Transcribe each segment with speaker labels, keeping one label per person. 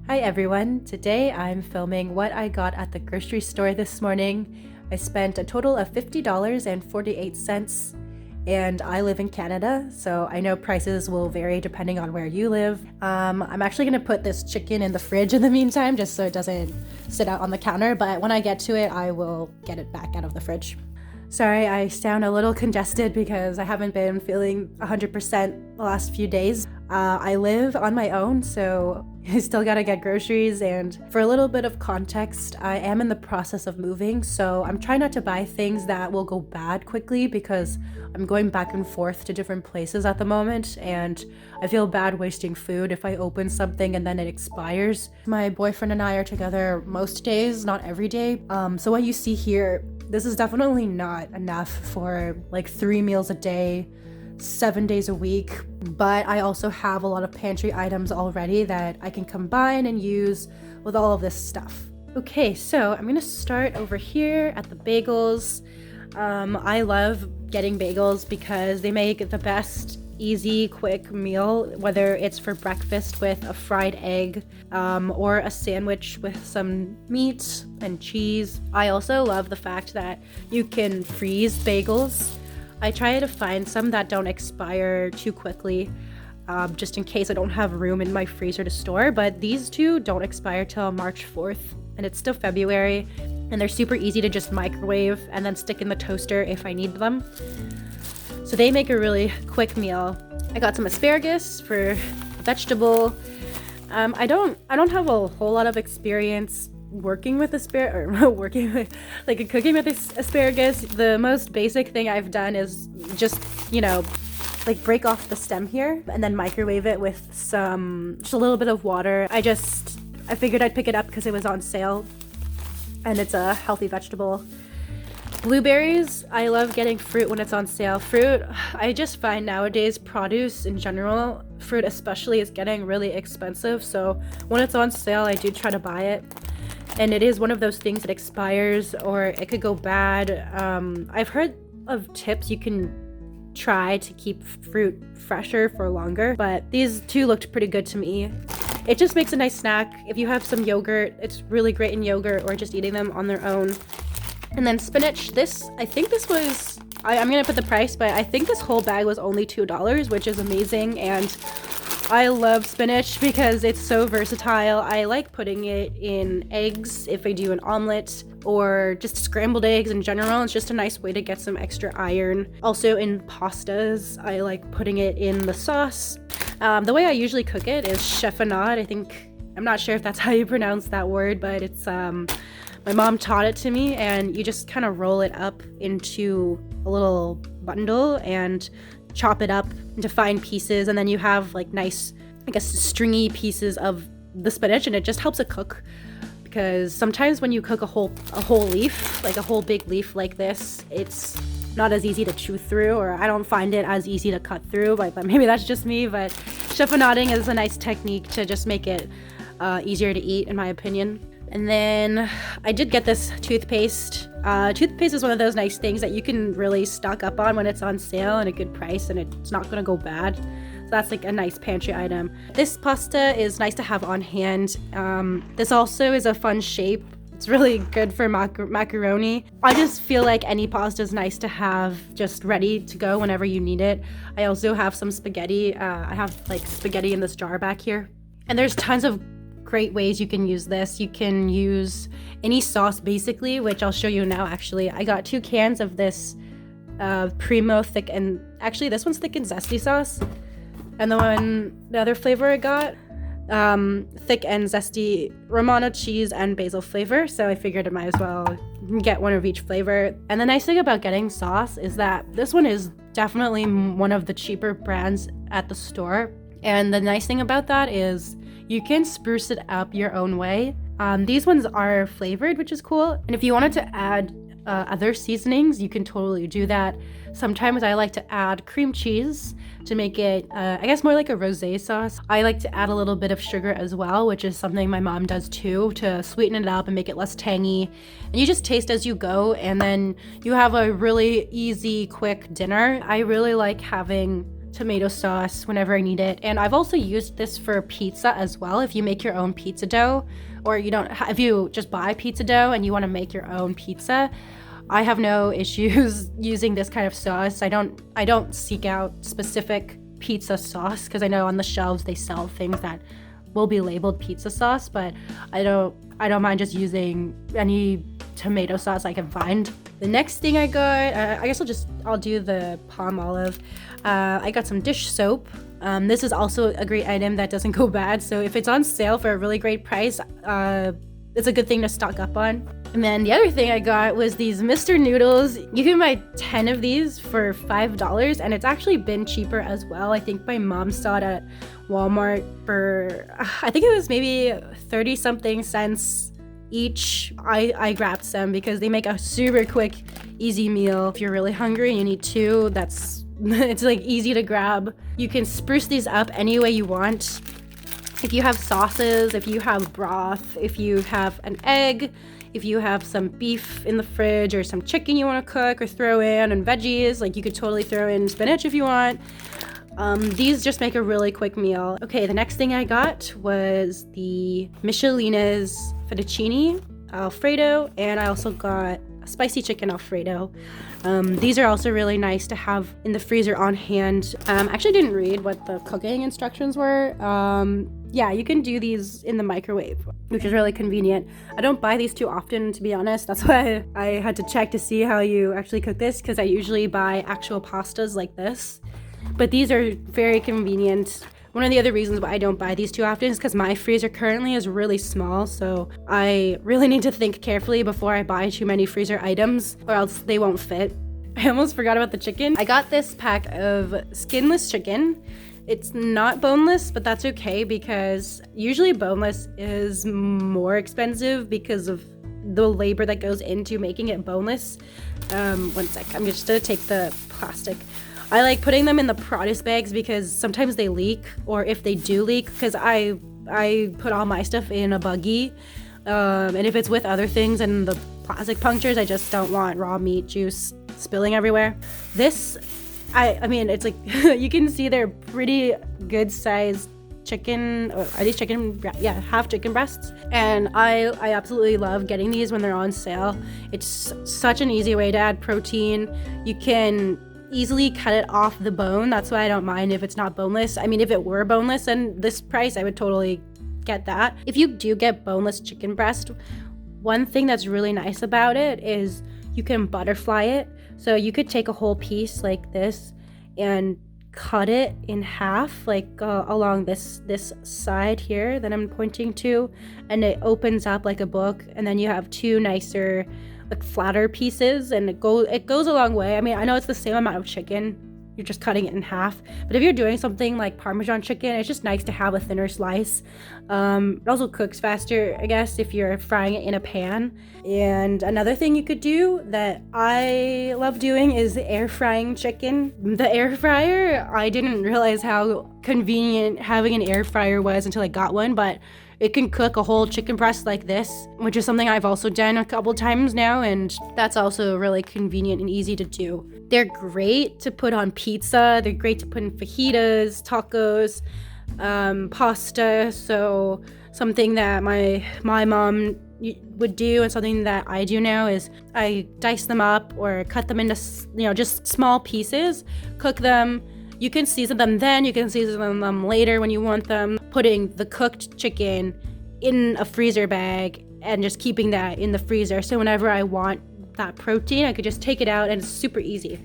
Speaker 1: Hi everyone, today I'm filming what I got at the grocery store this morning. I spent a total of $50.48 and I live in Canada, so I know prices will vary depending on where you live. I'm actually gonna put this chicken in the fridge in the meantime just so it doesn't sit out on the counter, but when I get to it, I will get it back out of the fridge. Sorry, I sound a little congested because I haven't been feeling 100% the last few days. I live on my own, so I still gotta get groceries, and for a little bit of context, I am in the process of moving, so I'm trying not to buy things that will go bad quickly because I'm going back and forth to different places at the moment, and I feel bad wasting food if I open something and then it expires. My boyfriend and I are together most days, not every day, so what you see here, this is definitely not enough for like 3 meals a day, 7 days a week, but I also have a lot of pantry items already that I can combine and use with all of this stuff. Okay, so I'm gonna start over here at the bagels. I love getting bagels because they make the best easy, quick meal, whether it's for breakfast with a fried egg or a sandwich with some meat and cheese. I also love the fact that you can freeze bagels. I try to find some that don't expire too quickly, just in case I don't have room in my freezer to store, but these two don't expire till March 4th, and it's still February, and they're super easy to just microwave and then stick in the toaster if I need them. So they make a really quick meal. I got some asparagus for vegetable. I don't have a whole lot of experience working with cooking with asparagus. The most basic thing I've done is just, like break off the stem here and then microwave it with just a little bit of water. I figured I'd pick it up because it was on sale and it's a healthy vegetable. Blueberries, I love getting fruit when it's on sale. Fruit, I just find nowadays produce in general, fruit especially, is getting really expensive. So when it's on sale, I do try to buy it. And it is one of those things that expires or it could go bad. I've heard of tips you can try to keep fruit fresher for longer, but these two looked pretty good to me. It just makes a nice snack. If you have some yogurt, it's really great in yogurt or just eating them on their own. And then spinach, I'm gonna put the price, but I think this whole bag was only $2, which is amazing. And I love spinach because it's so versatile. I like putting it in eggs if I do an omelet or just scrambled eggs in general. It's just a nice way to get some extra iron. Also in pastas, I like putting it in the sauce. The way I usually cook it is chiffonade. I'm not sure if that's how you pronounce that word, but it's my mom taught it to me, and you just kind of roll it up into a little bundle and chop it up into fine pieces, and then you have like nice, stringy pieces of the spinach, and it just helps it cook. Because sometimes when you cook a whole leaf, like a whole big leaf like this, it's not as easy to chew through, or I don't find it as easy to cut through, but maybe that's just me. But chiffonading is a nice technique to just make it easier to eat, in my opinion. And then I did get this toothpaste. Toothpaste is one of those nice things that you can really stock up on when it's on sale at a good price and it's not gonna go bad. So that's like a nice pantry item. This pasta is nice to have on hand. This also is a fun shape. It's really good for macaroni. I just feel like any pasta is nice to have just ready to go whenever you need it. I also have some spaghetti. I have like spaghetti in this jar back here. And there's tons of great ways you can use this. You can use any sauce basically, which I'll show you now. Actually, I got 2 cans of this Primo thick and actually this one's thick and zesty sauce, and the other flavor I got thick and zesty Romano cheese and basil flavor. So I figured I might as well get one of each flavor. And the nice thing about getting sauce is that this one is definitely one of the cheaper brands at the store, and the nice thing about that is you can spruce it up your own way. These ones are flavored, which is cool. And if you wanted to add other seasonings, you can totally do that. Sometimes I like to add cream cheese to make it, more like a rosé sauce. I like to add a little bit of sugar as well, which is something my mom does too, to sweeten it up and make it less tangy. And you just taste as you go, and then you have a really easy, quick dinner. I really like having tomato sauce whenever I need it. And I've also used this for pizza as well. If you make your own pizza dough, or if you just buy pizza dough and you want to make your own pizza, I have no issues using this kind of sauce. I don't seek out specific pizza sauce because I know on the shelves they sell things that will be labeled pizza sauce, but I don't mind just using any tomato sauce I can find. The next thing I got, I guess I'll do the palm olive. I got some dish soap. This is also a great item that doesn't go bad, so if it's on sale for a really great price, it's a good thing to stock up on. And then the other thing I got was these Mr. Noodles. You can buy 10 of these for $5, and it's actually been cheaper as well. I think my mom saw it at Walmart for, I think it was maybe 30 something cents each. I grabbed some because they make a super quick, easy meal. If you're really hungry and you need two, it's like easy to grab. You can spruce these up any way you want. If you have sauces, if you have broth, if you have an egg, if you have some beef in the fridge or some chicken you want to cook or throw in, and veggies, like you could totally throw in spinach if you want. These just make a really quick meal. Okay, the next thing I got was the Michelina's fettuccine Alfredo, and I also got a spicy chicken Alfredo. These are also really nice to have in the freezer on hand. I actually didn't read what the cooking instructions were. Yeah, you can do these in the microwave, which is really convenient. I don't buy these too often, to be honest. That's why I had to check to see how you actually cook this, because I usually buy actual pastas like this. But these are very convenient. One of the other reasons why I don't buy these too often is because my freezer currently is really small, so I really need to think carefully before I buy too many freezer items, or else they won't fit. I almost forgot about the chicken. I got this pack of Skinless chicken. It's not boneless, but that's okay because usually boneless is more expensive because of the labor that goes into making it boneless. One sec, I'm just gonna take the plastic. I like putting them in the produce bags because sometimes they leak, or if they do leak, because I put all my stuff in a buggy, and if it's with other things and the plastic punctures, I just don't want raw meat juice spilling everywhere. This, I mean, it's like, you can see they're pretty good sized chicken. Are these chicken? Yeah, half chicken breasts. And I absolutely love getting these when they're on sale. It's such an easy way to add protein. You can easily cut it off the bone. That's why I don't mind if it's not boneless. I mean, if it were boneless and this price, I would totally get that. If you do get boneless chicken breast, one thing that's really nice about it is you can butterfly it. So you could take a whole piece like this and cut it in half, like along this side here that I'm pointing to, and it opens up like a book, and then you have two nicer, like flatter pieces, and it goes a long way. I mean, I know it's the same amount of chicken, you're just cutting it in half, but if you're doing something like Parmesan chicken, it's just nice to have a thinner slice. It also cooks faster, I guess, if you're frying it in a pan. And another thing you could do that I love doing is air frying chicken. The air fryer, I didn't realize how convenient having an air fryer was until I got one, but it can cook a whole chicken breast like this, which is something I've also done a couple times now, and that's also really convenient and easy to do. They're great to put on pizza. They're great to put in fajitas, tacos, pasta. So something that my mom would do, and something that I do now, is I dice them up or cut them into, just small pieces, cook them. You can season them then, you can season them later when you want them. Putting the cooked chicken in a freezer bag and just keeping that in the freezer. So whenever I want that protein, I could just take it out, and it's super easy.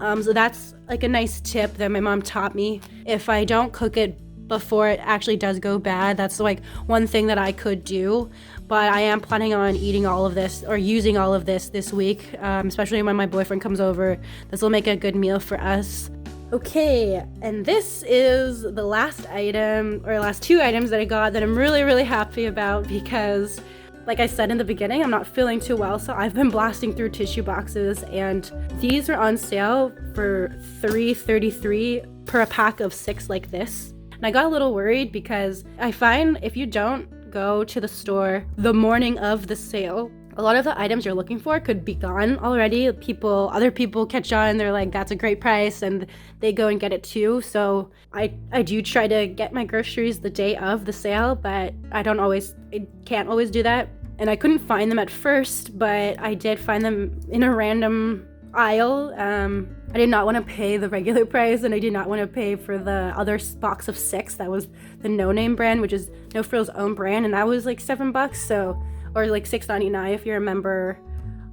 Speaker 1: So that's like a nice tip that my mom taught me. If I don't cook it before it actually does go bad, that's like one thing that I could do. But I am planning on eating all of this, or using all of this week, especially when my boyfriend comes over. This will make a good meal for us. Okay, and this is the last item, or last two items that I got that I'm really, really happy about, because like I said in the beginning, I'm not feeling too well, so I've been blasting through tissue boxes, and these are on sale for $3.33 per a pack of 6 like this. And I got a little worried because I find if you don't go to the store the morning of the sale, a lot of the items you're looking for could be gone already. Other people catch on, they're like, that's a great price, and they go and get it too. So I do try to get my groceries the day of the sale, but I can't always do that. And I couldn't find them at first, but I did find them in a random aisle. I did not want to pay the regular price, and I did not want to pay for the other box of 6 that was the No Name brand, which is No Frills' own brand, and that was like $7, so, or like $6.99 if you remember,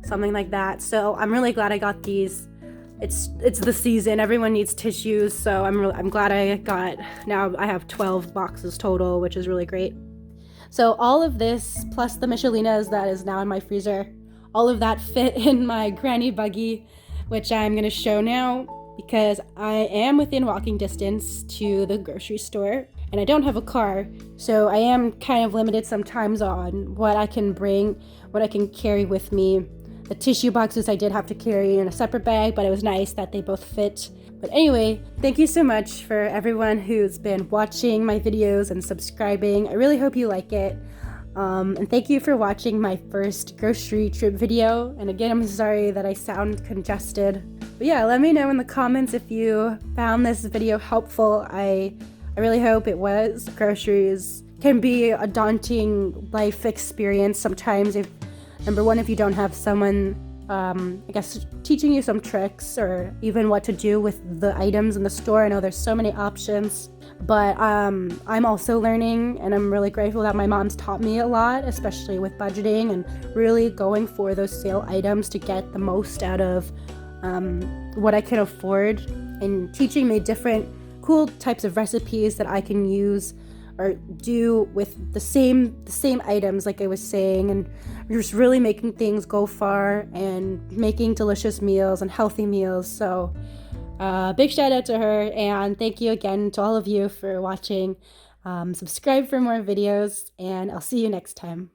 Speaker 1: something like that. So I'm really glad I got these. It's the season, everyone needs tissues, so I'm glad I got. Now I have 12 boxes total, which is really great. So all of this plus the Michelinas that is now in my freezer, all of that fit in my granny buggy, which I'm going to show now because I am within walking distance to the grocery store and I don't have a car, so I am kind of limited sometimes on what I can bring, what I can carry with me. The tissue boxes I did have to carry in a separate bag, but it was nice that they both fit. But anyway, thank you so much for everyone who's been watching my videos and subscribing. I really hope you like it. And thank you for watching my first grocery trip video. And again, I'm sorry that I sound congested. But yeah, let me know in the comments if you found this video helpful. I really hope it was. Groceries can be a daunting life experience sometimes if you don't have someone, I guess, teaching you some tricks or even what to do with the items in the store. I know there's so many options. But I'm also learning, and I'm really grateful that my mom's taught me a lot, especially with budgeting and really going for those sale items to get the most out of what I can afford, and teaching me different cool types of recipes that I can use or do with the same items, like I was saying, and just really making things go far and making delicious meals and healthy meals. So big shout out to her, and thank you again to all of you for watching. Subscribe for more videos, and I'll see you next time.